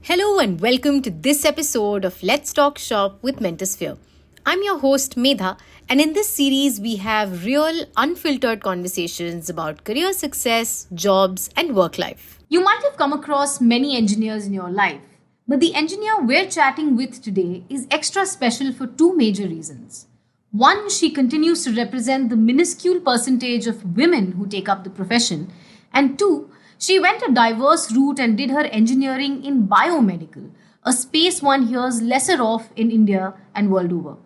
Hello and welcome to this episode of Let's Talk Shop with Mentorship. I'm your host Medha, and in this series we have real, unfiltered conversations about career success, jobs, and work life. You might have come across many engineers in your life, but the engineer we're chatting with today is extra special for two major reasons. One, she continues to represent the minuscule percentage of women who take up the profession, and two, she went a diverse route and did her engineering in biomedical, a space one hears lesser of in India and world over.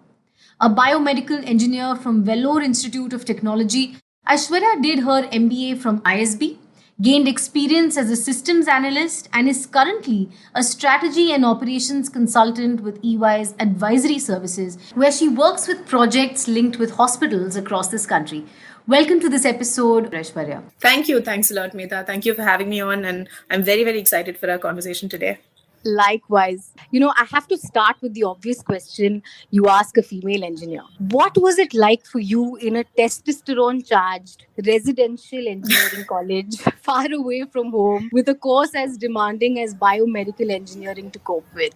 A biomedical engineer from Vellore Institute of Technology, Aishwarya did her MBA from ISB, gained experience as a systems analyst, and is currently a strategy and operations consultant with EY's advisory services, where she works with projects linked with hospitals across this country. Welcome to this episode, Aishwarya. Thank you. Thanks a lot, Medha. Thank you for having me on. And I'm very, very excited for our conversation today. Likewise. I have to start with the obvious question you ask a female engineer. What was it like for you in a testosterone-charged residential engineering college, far away from home, with a course as demanding as biomedical engineering to cope with?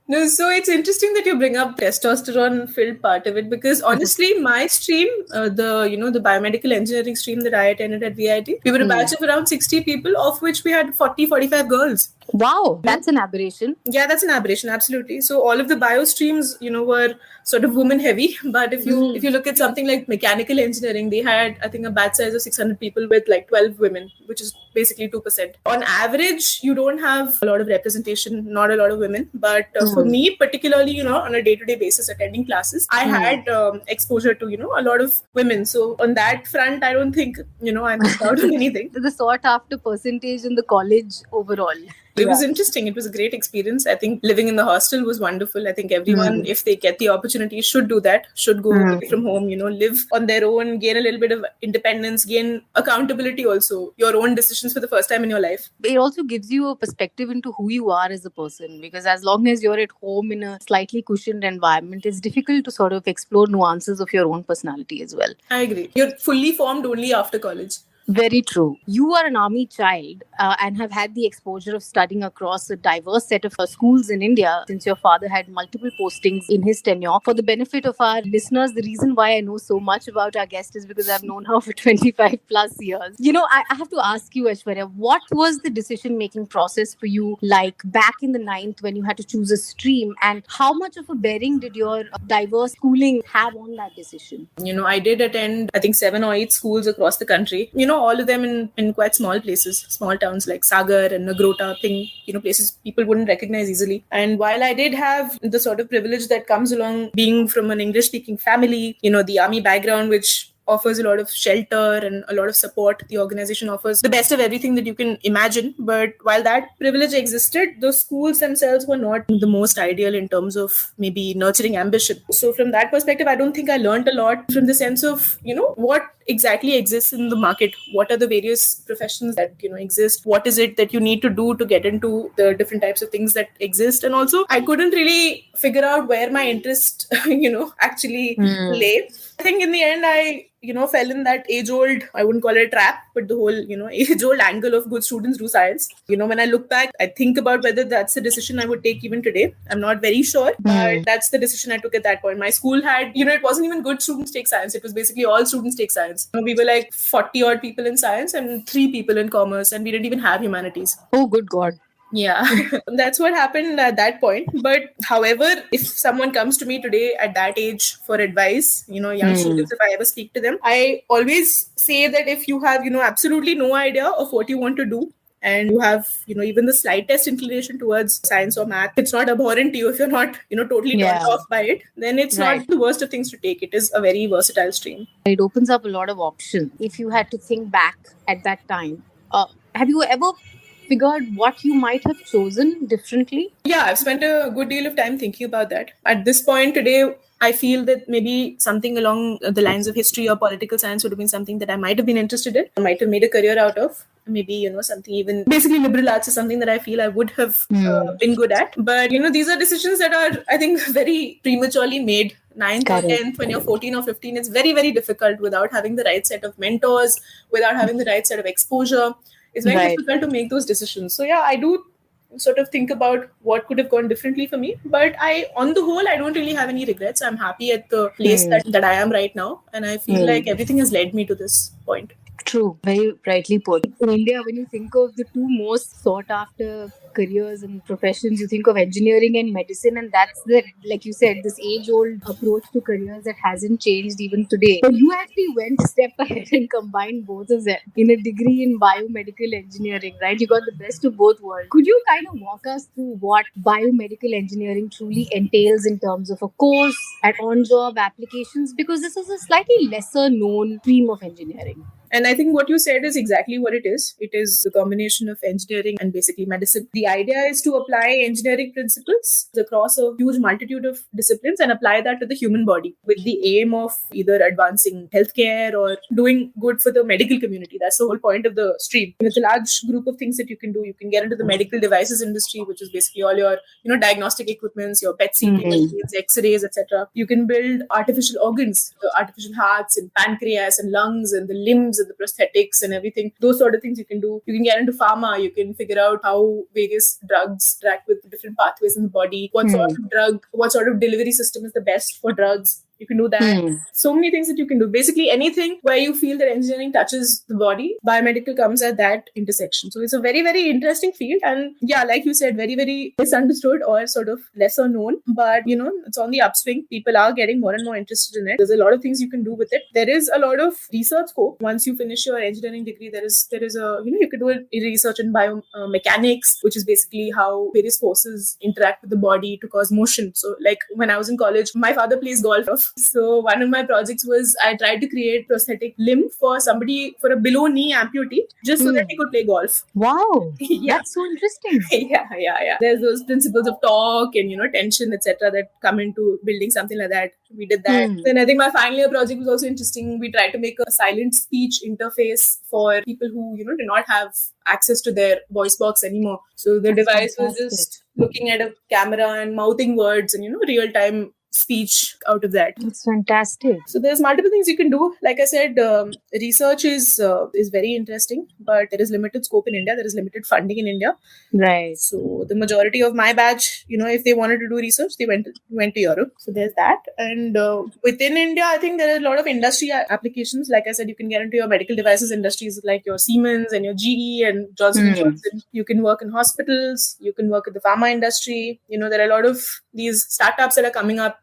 No, so it's interesting that you bring up testosterone-filled part of it because honestly, my stream, the biomedical engineering stream that I attended at VIT, we were a batch of around 60 people, of which we had 45 girls. Wow, that's an aberration. Yeah, that's an aberration, absolutely. So all of the bio streams, were sort of women heavy. But if you look at something like mechanical engineering, they had, I think, a batch size of 600 people with like 12 women, which is basically 2%. On average, you don't have a lot of representation, not a lot of women. But for me, particularly, on a day-to-day basis, attending classes, I had exposure to, a lot of women. So on that front, I don't think, I missed out on anything. The sought after percentage in the college overall. It was interesting. It was a great experience. I think living in the hostel was wonderful. I think everyone, if they get the opportunity, should do that, should go away from home, live on their own, gain a little bit of independence, gain accountability also, your own decisions for the first time in your life. It also gives you a perspective into who you are as a person, because as long as you're at home in a slightly cushioned environment, it's difficult to sort of explore nuances of your own personality as well. I agree. You're fully formed only after college. Very true. You are an army child and have had the exposure of studying across a diverse set of schools in India, since your father had multiple postings in his tenure. For the benefit of our listeners, the reason why I know so much about our guest is because I've known her for 25 plus years. I have to ask you, Aishwarya, what was the decision-making process for you like back in the 9th when you had to choose a stream, and how much of a bearing did your diverse schooling have on that decision? I did attend, I think, 7 or 8 schools across the country. All of them in quite small places, small towns like Sagar and Nagrota, places people wouldn't recognize easily. And while I did have the sort of privilege that comes along being from an English-speaking family, the army background, which offers a lot of shelter and a lot of support. The organization offers the best of everything that you can imagine. But while that privilege existed, the schools themselves were not the most ideal in terms of maybe nurturing ambition. So from that perspective, I don't think I learned a lot from the sense of, what exactly exists in the market. What are the various professions that, exist? What is it that you need to do to get into the different types of things that exist? And also, I couldn't really figure out where my interest, actually lay. I think in the end, I fell in that age-old, I wouldn't call it a trap, but the whole, age-old angle of good students do science. When I look back, I think about whether that's the decision I would take even today. I'm not very sure, but that's the decision I took at that point. My school had, it wasn't even good students take science. It was basically all students take science. We were like 40 odd people in science and 3 people in commerce, and we didn't even have humanities. Oh, good God. Yeah, that's what happened at that point. But however, if someone comes to me today at that age for advice, young students, if I ever speak to them, I always say that if you have, absolutely no idea of what you want to do, and you have, even the slightest inclination towards science or math, it's not abhorrent to you if you're not, totally turned off by it, then it's not the worst of things to take. It is a very versatile stream. It opens up a lot of options. If you had to think back at that time, have you ever figured what you might have chosen differently? Yeah, I've spent a good deal of time thinking about that. At this point today, I feel that maybe something along the lines of history or political science would have been something that I might have been interested in, I might have made a career out of. Maybe, something even basically liberal arts is something that I feel I would have been good at. But, these are decisions that are, I think, very prematurely made. 9th or 10th, when you're 14 or 15, it's very, very difficult without having the right set of mentors, without having the right set of exposure. It's very difficult to make those decisions. So yeah, I do sort of think about what could have gone differently for me. But on the whole, I don't really have any regrets. I'm happy at the place that I am right now. And I feel like everything has led me to this point. True, very rightly put. In India, when you think of the two most sought after careers and professions, you think of engineering and medicine, and that's the, like you said, this age old approach to careers that hasn't changed even today. But you actually went a step ahead and combined both of them in a degree in biomedical engineering, right? You got the best of both worlds. Could you kind of walk us through what biomedical engineering truly entails in terms of a course and on job applications? Because this is a slightly lesser known stream of engineering. And I think what you said is exactly what it is. It is the combination of engineering and basically medicine. The idea is to apply engineering principles across a huge multitude of disciplines and apply that to the human body with the aim of either advancing healthcare or doing good for the medical community. That's the whole point of the stream. And it's a large group of things that you can do. You can get into the medical devices industry, which is basically all your, diagnostic equipments, your PET CT machines, X-rays, etc. You can build artificial organs, the artificial hearts and pancreas and lungs and the limbs and the prosthetics and everything. Those sort of things you can do. You can get into pharma. You can figure out how various drugs interact with different pathways in the body. What sort of drug, what sort of delivery system is the best for drugs. You can do that. So many things that you can do. Basically anything where you feel that engineering touches the body, biomedical comes at that intersection. So it's a very, very interesting field. And yeah, like you said, very, very misunderstood or sort of lesser known. But, it's on the upswing. People are getting more and more interested in it. There's a lot of things you can do with it. There is a lot of research scope. Once you finish your engineering degree, there is a, you could do a research in biomechanics, which is basically how various forces interact with the body to cause motion. So like when I was in college, my father plays golf. So one of my projects was I tried to create prosthetic limb for somebody, for a below knee amputee, just so that he could play golf. Wow. Yeah. That's so interesting. Yeah. There's those principles of torque and, tension, etc. that come into building something like that. We did that. Then I think my final year project was also interesting. We tried to make a silent speech interface for people who, do not have access to their voice box anymore. So the device was just looking at a camera and mouthing words and, real time speech out of that. It's fantastic. So there's multiple things you can do. Like I said, research is very interesting, but there is limited scope in India. There is limited funding in India. Right. So the majority of my batch, if they wanted to do research, they went to Europe. So there's that. And within India, I think there are a lot of industry applications. Like I said, you can get into your medical devices industries like your Siemens and your GE and Johnson & Johnson. You can work in hospitals. You can work in the pharma industry. There are a lot of these startups that are coming up.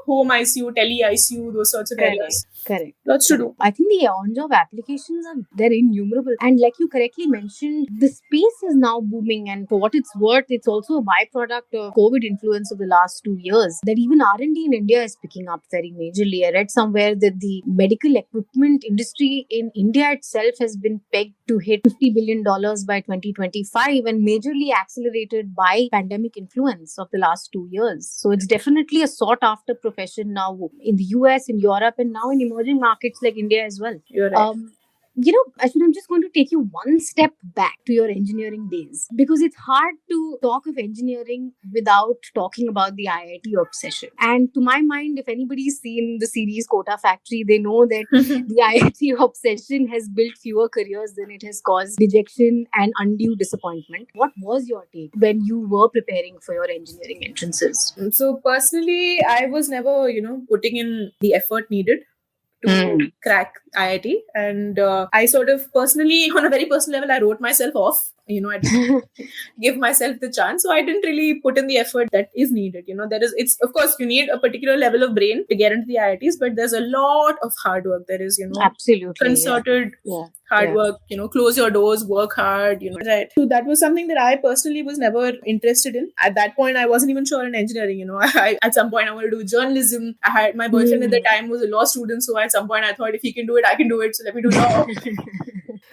Home ICU, tele ICU, those sorts of areas. Correct. Lots to do. I think the on-job applications they're innumerable. And like you correctly mentioned, the space is now booming. And for what it's worth, it's also a byproduct of COVID influence of the last 2 years. That even R&D in India is picking up very majorly. I read somewhere that the medical equipment industry in India itself has been pegged to hit $50 billion by 2025 and majorly accelerated by pandemic influence of the last 2 years. So it's definitely a sought after profession now in the US, in Europe, and now in emerging markets like India as well. You're right. Ashwin, I'm just going to take you one step back to your engineering days because it's hard to talk of engineering without talking about the IIT obsession. And to my mind, if anybody's seen the series Kota Factory, they know that the IIT obsession has built fewer careers than it has caused dejection and undue disappointment. What was your take when you were preparing for your engineering entrances? So personally, I was never, putting in the effort needed to crack IIT. And I sort of personally, on a very personal level, I wrote myself off. I didn't give myself the chance. So I didn't really put in the effort that is needed. It's of course, you need a particular level of brain to get into the IITs, but there's a lot of hard work. There is, absolutely concerted hard work, close your doors, work hard, right. So that was something that I personally was never interested in. At that point, I wasn't even sure in engineering, at some point I wanted to do journalism. I had my boyfriend at the time was a law student. So at some point I thought if he can do it, I can do it. So let me do law.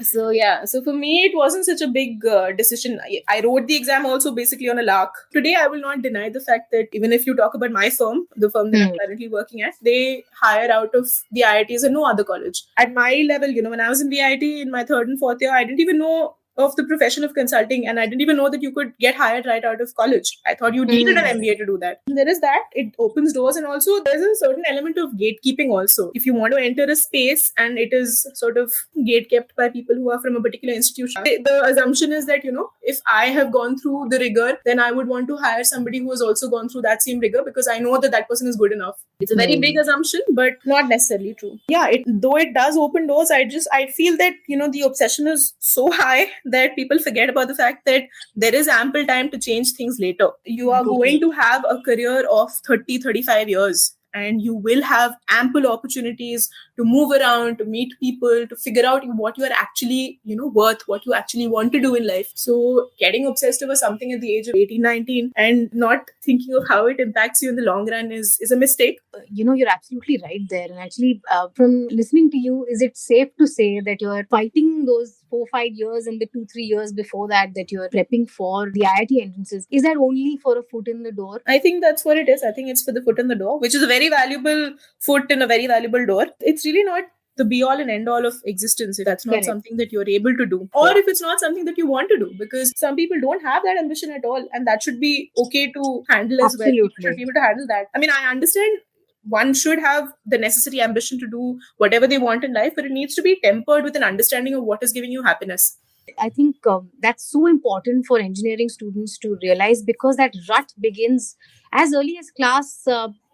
So for me, it wasn't such a big decision. I wrote the exam also basically on a lark. Today, I will not deny the fact that even if you talk about my firm, the firm that I'm currently working at, they hire out of the IITs and no other college. At my level, when I was in the IIT in my third and fourth year, I didn't even know of the profession of consulting, and I didn't even know that you could get hired right out of college. I thought you needed an MBA to do that. There is that. It opens doors, and also there's a certain element of gatekeeping also. If you want to enter a space and it is sort of gate kept by people who are from a particular institution, the assumption is that, if I have gone through the rigor, then I would want to hire somebody who has also gone through that same rigor, because I know that that person is good enough. It's a very big assumption, but not necessarily true. Yeah, though it does open doors, I feel that, the obsession is so high that people forget about the fact that there is ample time to change things later. You are going to have a career of 30, 35 years. And you will have ample opportunities to move around, to meet people, to figure out what you are actually, worth, what you actually want to do in life. So getting obsessed over something at the age of 18, 19 and not thinking of how it impacts you in the long run is a mistake. You're absolutely right there. And actually, from listening to you, is it safe to say that you're fighting those 4-5 years and the 2-3 years before that you're prepping for the IIT entrances? Is that only for a foot in the door? I think that's what it is. I think it's for the foot in the door, which is a very valuable foot in a very valuable door. It's really not the be all and end all of existence if that's not something that you're able to do, or if it's not something that you want to do, because some people don't have that ambition at all, and that should be okay to handle as well. You should be able to handle that. I mean, I understand one should have the necessary ambition to do whatever they want in life, but it needs to be tempered with an understanding of what is giving you happiness. I think that's so important for engineering students to realize, because that rut begins as early as class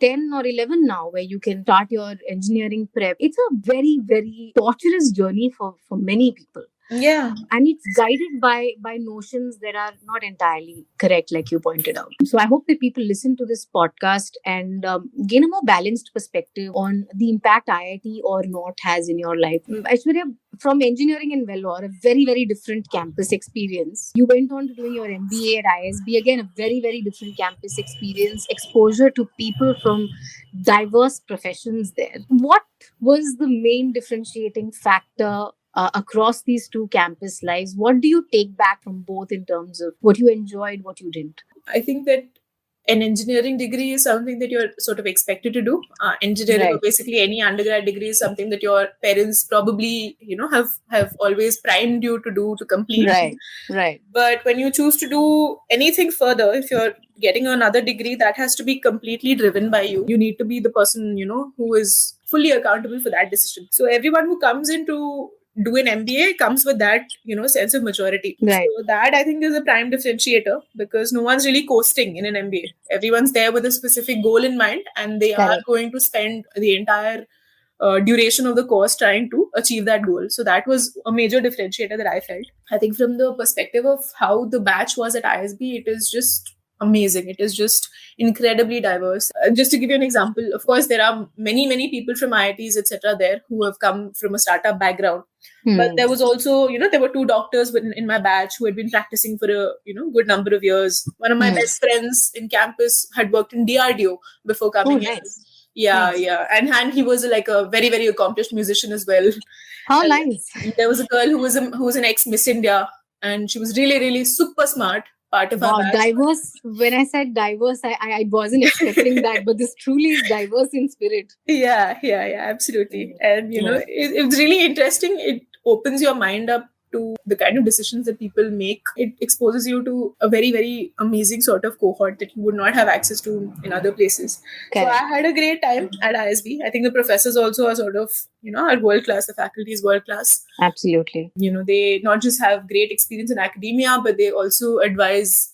10 or 11 now, where you can start your engineering prep. It's a very, very torturous journey for many people. Yeah. And it's guided by notions that are not entirely correct, like you pointed out. So I hope that people listen to this podcast and gain a more balanced perspective on the impact IIT or not has in your life. Aishwarya, from engineering in Vellore, a very, very different campus experience. You went on to doing your MBA at ISB. Again, a very, very different campus experience, exposure to people from diverse professions there. What was the main differentiating factor across these two campus lives? What do you take back from both in terms of what you enjoyed, what you didn't? I think that an engineering degree is something that you're sort of expected to do. Engineering, or basically any undergrad degree, is something that your parents probably, have always primed you to complete. Right. But when you choose to do anything further, if you're getting another degree, that has to be completely driven by you. You need to be the person, who is fully accountable for that decision. So everyone who comes into do an MBA comes with that, sense of maturity. Right. So that, I think, is a prime differentiator, because no one's really coasting in an MBA. Everyone's there with a specific goal in mind, and they are going to spend the entire duration of the course trying to achieve that goal. So that was a major differentiator that I felt. I think from the perspective of how the batch was at ISB, it is just amazing. It is just incredibly diverse. Just to give you an example, of course, there are many, many people from IITs, etc. there who have come from a startup background. But there was also, there were 2 doctors in my batch who had been practicing for a, good number of years. One of my best friends in campus had worked in DRDO before coming in. Yeah. And he was like a very, very accomplished musician as well. How nice. There was a girl who was an ex-Miss India, and she was really, really super smart. Part of our batch. Diverse. When I said diverse, I wasn't expecting that, but this truly is diverse in spirit. Yeah, absolutely. And it's really interesting. It opens your mind up to the kind of decisions that people make. It exposes you to a very, very amazing sort of cohort that you would not have access to in other places. So I had a great time at ISB. I think the professors also are sort of, are world class. The faculty is world class. Absolutely. They not just have great experience in academia, but they also advise,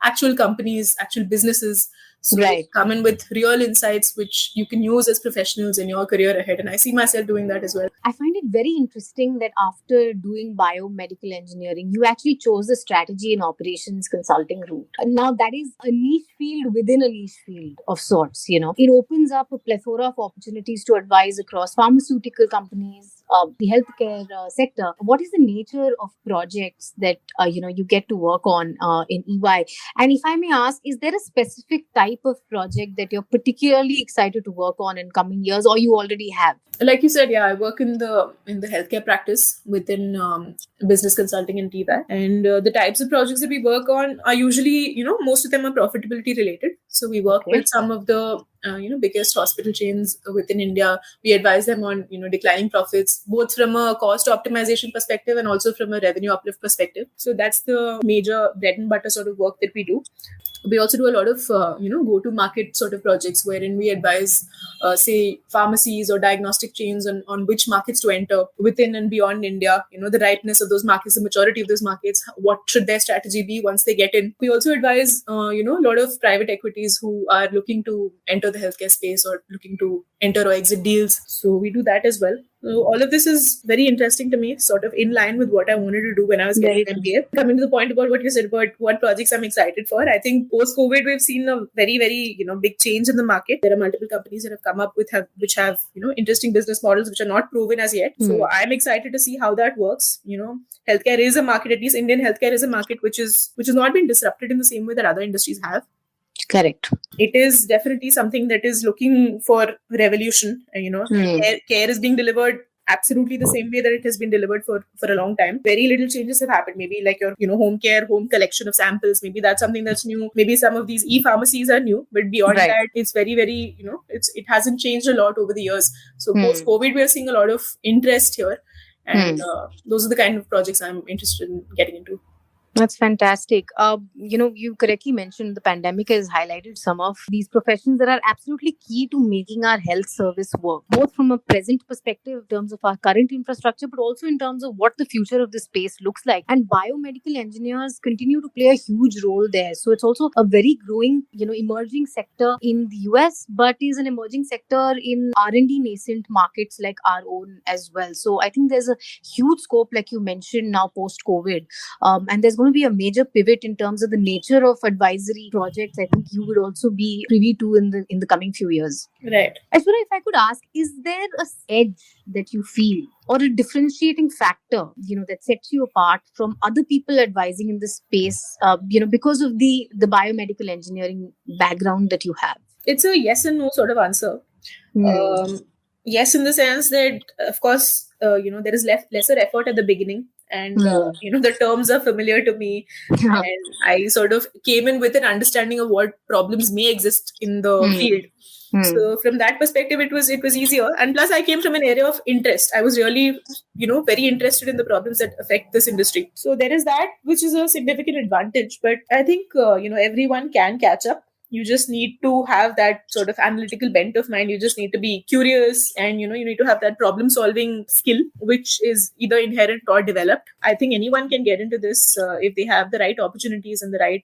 actual companies, actual businesses. So they come in with real insights, which you can use as professionals in your career ahead. And I see myself doing that as well. I find it very interesting that after doing biomedical engineering, you actually chose the strategy and operations consulting route. Now, that is a niche field within a niche field of sorts. It opens up a plethora of opportunities to advise across pharmaceutical companies, the healthcare sector. What is the nature of projects that you get to work on in EY? And if I may ask, is there a specific type of project that you're particularly excited to work on in coming years, or you already have? Like you said, I work in the healthcare practice within business consulting and TVAC. And the types of projects that we work on are usually, most of them are profitability related. So we work with some of the biggest hospital chains within India. We advise them on declining profits. projects, both from a cost optimization perspective and also from a revenue uplift perspective. So that's the major bread and butter sort of work that we do. We also do a lot of go-to-market sort of projects wherein we advise, say, pharmacies or diagnostic chains on which markets to enter within and beyond India. The rightness of those markets, the maturity of those markets, what should their strategy be once they get in. We also advise, a lot of private equities who are looking to enter the healthcare space or looking to enter or exit deals. So we do that as well. So all of this is very interesting to me, sort of in line with what I wanted to do when I was getting an MBA. Coming to the point about what you said about what projects I'm excited for, I think post-COVID we've seen a very, very big change in the market. There are multiple companies that have come up with which have interesting business models which are not proven as yet. So I'm excited to see how that works. Healthcare is a market, at least Indian healthcare is a market which has not been disrupted in the same way that other industries have. Correct. It is definitely something that is looking for revolution. Care is being delivered absolutely the same way that it has been delivered for a long time. Very little changes have happened. Maybe like your home care, home collection of samples. Maybe that's something that's new. Maybe some of these e-pharmacies are new, but beyond that, it's very, very it hasn't changed a lot over the years. So post COVID, we are seeing a lot of interest here, and those are the kind of projects I'm interested in getting into. That's fantastic. You correctly mentioned the pandemic has highlighted some of these professions that are absolutely key to making our health service work, both from a present perspective in terms of our current infrastructure, but also in terms of what the future of the space looks like. And biomedical engineers continue to play a huge role there. So it's also a very growing, emerging sector in the US, but is an emerging sector in R&D nascent markets like our own as well. So I think there's a huge scope, like you mentioned, now post-COVID. And there's going to be a major pivot in terms of the nature of advisory projects. I think you would also be privy to in the coming few years. Right. Aishwarya, if I could ask, is there a edge that you feel or a differentiating factor, that sets you apart from other people advising in this space, because of the biomedical engineering background that you have? It's a yes and no sort of answer. Yes, in the sense that, of course, there is lesser effort at the beginning. And, the terms are familiar to me. And I sort of came in with an understanding of what problems may exist in the field. So from that perspective, it was easier. And plus, I came from an area of interest. I was really, very interested in the problems that affect this industry. So there is that, which is a significant advantage. But I think, everyone can catch up. You just need to have that sort of analytical bent of mind. You just need to be curious, and you need to have that problem solving skill, which is either inherent or developed. I think anyone can get into this if they have the right opportunities and the right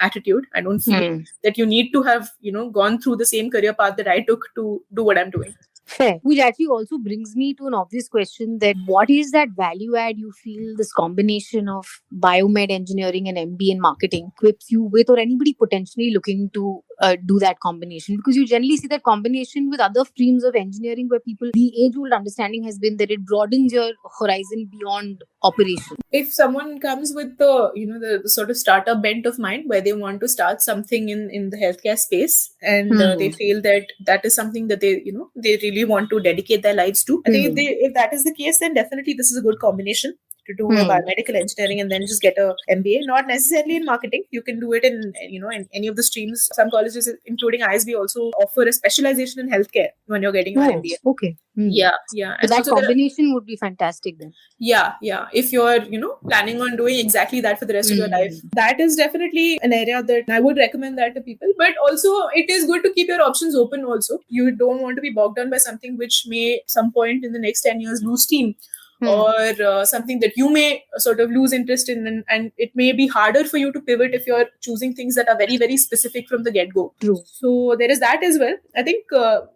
attitude. I don't feel that you need to have gone through the same career path that I took to do what I'm doing. Fair. Which actually also brings me to an obvious question, that what is that value add you feel this combination of biomed engineering and MBA in marketing equips you with, or anybody potentially looking to do that combination? Because you generally see that combination with other streams of engineering where the age-old understanding has been that it broadens your horizon beyond operation. If someone comes with the sort of startup bent of mind where they want to start something in the healthcare space, and they feel that is something that they really want to dedicate their lives to, I think if that is the case, then definitely this is a good combination to do a biomedical engineering and then just get a MBA. Not necessarily in marketing. You can do it in any of the streams. Some colleges, including ISB, also offer a specialization in healthcare when you're getting your MBA. Okay. Yeah. So that combination would be fantastic then. Yeah. If you're, planning on doing exactly that for the rest of your life, that is definitely an area that I would recommend that to people. But also, it is good to keep your options open also. You don't want to be bogged down by something which may, at some point in the next 10 years, lose steam. Or something that you may sort of lose interest in, and it may be harder for you to pivot if you're choosing things that are very, very specific from the get-go. True. So there is that as well. I think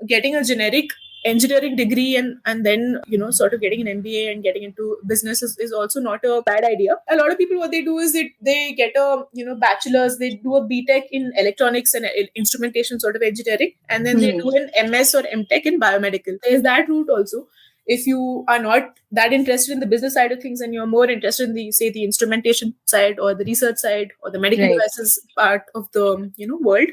getting a generic engineering degree and then sort of getting an MBA and getting into business is also not a bad idea. A lot of people, what they do is they get a bachelor's, they do a BTech in electronics and instrumentation sort of engineering, and then they do an MS or MTech in biomedical. There's that route also. If you are not that interested in the business side of things and you're more interested in the instrumentation side or the research side or the medical devices part of the world,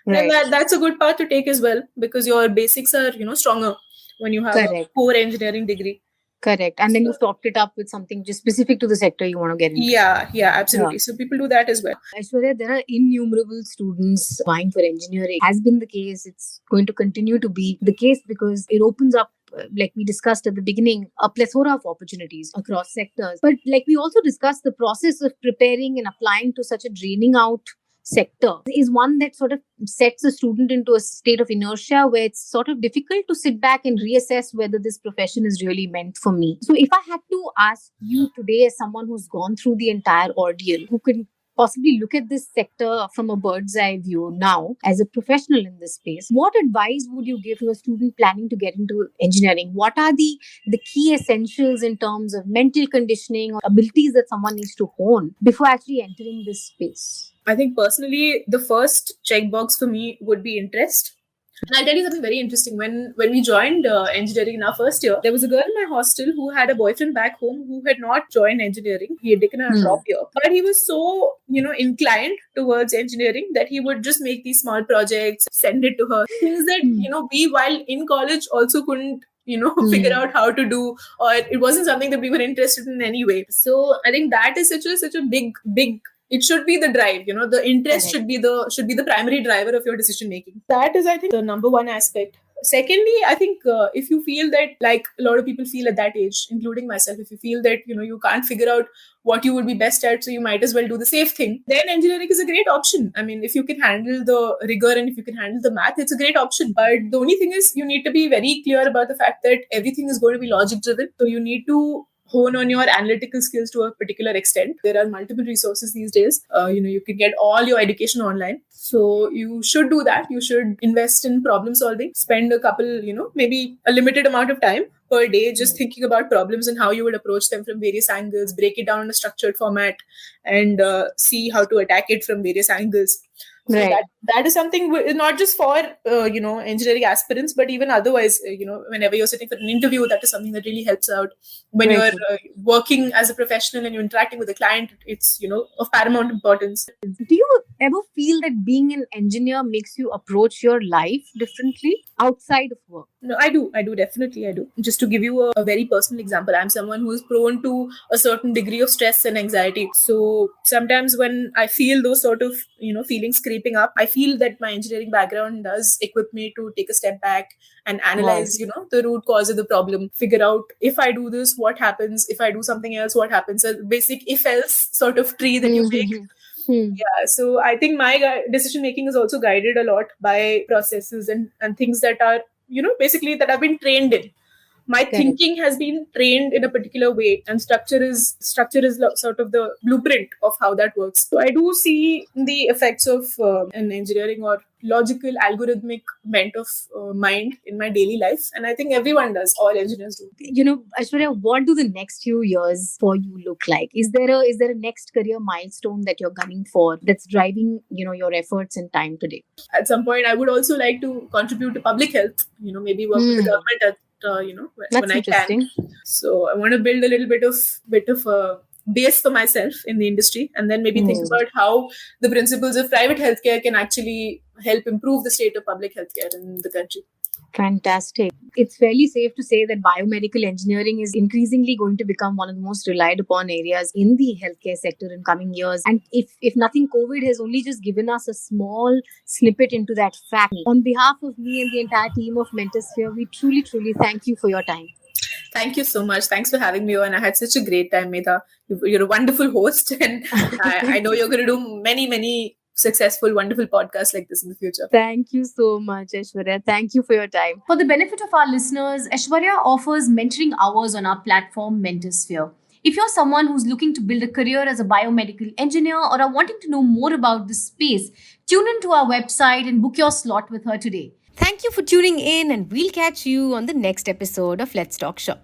then that's a good path to take as well, because your basics are stronger when you have a core engineering degree. Correct. And then you topped it up with something just specific to the sector you want to get into. Yeah, absolutely. Yeah. So people do that as well. Aishwarya, there are innumerable students vying for engineering. Has been the case. It's going to continue to be the case because it opens up like we discussed at the beginning, a plethora of opportunities across sectors. But like we also discussed, the process of preparing and applying to such a draining out sector is one that sort of sets a student into a state of inertia where it's sort of difficult to sit back and reassess whether this profession is really meant for me. So if I had to ask you today, as someone who's gone through the entire ordeal, who could possibly look at this sector from a bird's eye view now as a professional in this space, what advice would you give to a student planning to get into engineering? What are the key essentials in terms of mental conditioning or abilities that someone needs to hone before actually entering this space? I think personally, the first checkbox for me would be interest. And I'll tell you something very interesting. When we joined engineering in our first year, there was a girl in my hostel who had a boyfriend back home who had not joined engineering. He had taken a drop year. But he was so, inclined towards engineering that he would just make these small projects, send it to her. Things that, we while in college also couldn't figure out how to do, or it wasn't something that we were interested in anyway. So I think that is such a big it should be the drive, the interest should be the primary driver of your decision making. That is, I think, the number one aspect. Secondly, I think if you feel that, like a lot of people feel at that age, including myself, if you feel that you can't figure out what you would be best at, so you might as well do the safe thing, then engineering is a great option. I mean, if you can handle the rigor and if you can handle the math, it's a great option. But the only thing is, you need to be very clear about the fact that everything is going to be logic driven. So you need to hone on your analytical skills to a particular extent. There are multiple resources these days. You can get all your education online. So you should do that. You should invest in problem solving. Spend a couple, maybe a limited amount of time per day just thinking about problems and how you would approach them from various angles, break it down in a structured format, and see how to attack it from various angles. So right. that is something not just for engineering aspirants, but even otherwise. Whenever you're sitting for an interview, that is something that really helps out. When you're working as a professional and you're interacting with a client, it's of paramount importance. Do you ever feel that being an engineer makes you approach your life differently outside of work? No, I do. Definitely, I do. Just to give you a very personal example, I'm someone who is prone to a certain degree of stress and anxiety. So sometimes when I feel those sort of, feelings creeping up, I feel that my engineering background does equip me to take a step back and analyze, the root cause of the problem, figure out if I do this, what happens, if I do something else, what happens, a basic if-else sort of tree that you make. Yeah, so I think my decision making is also guided a lot by processes and things that are, basically that I've been trained in. My thinking has been trained in a particular way, and structure is sort of the blueprint of how that works. So I do see the effects of an engineering or logical algorithmic bent of mind in my daily life, and I think everyone does. All engineers do. Aishwarya, what do the next few years for you look like? Is there a next career milestone that you're gunning for that's driving your efforts and time today? At some point, I would also like to contribute to public health. Maybe work with the government at when I can. So I want to build a little bit of a base for myself in the industry, and then maybe think about how the principles of private healthcare can actually help improve the state of public healthcare in the country. Fantastic. It's fairly safe to say that biomedical engineering is increasingly going to become one of the most relied upon areas in the healthcare sector in coming years. And if nothing, COVID has only just given us a small snippet into that fact. On behalf of me and the entire team of Mentorsphere, we truly, truly thank you for your time. Thank you so much. Thanks for having me on. I had such a great time, Medha. You're a wonderful host, and I know you're going to do many, many successful, wonderful podcasts like this in the future. Thank you so much, Aishwarya. Thank you for your time. For the benefit of our listeners, Aishwarya offers mentoring hours on our platform, Mentorsphere. If you're someone who's looking to build a career as a biomedical engineer or are wanting to know more about this space, tune into our website and book your slot with her today. Thank you for tuning in, and we'll catch you on the next episode of Let's Talk Shop.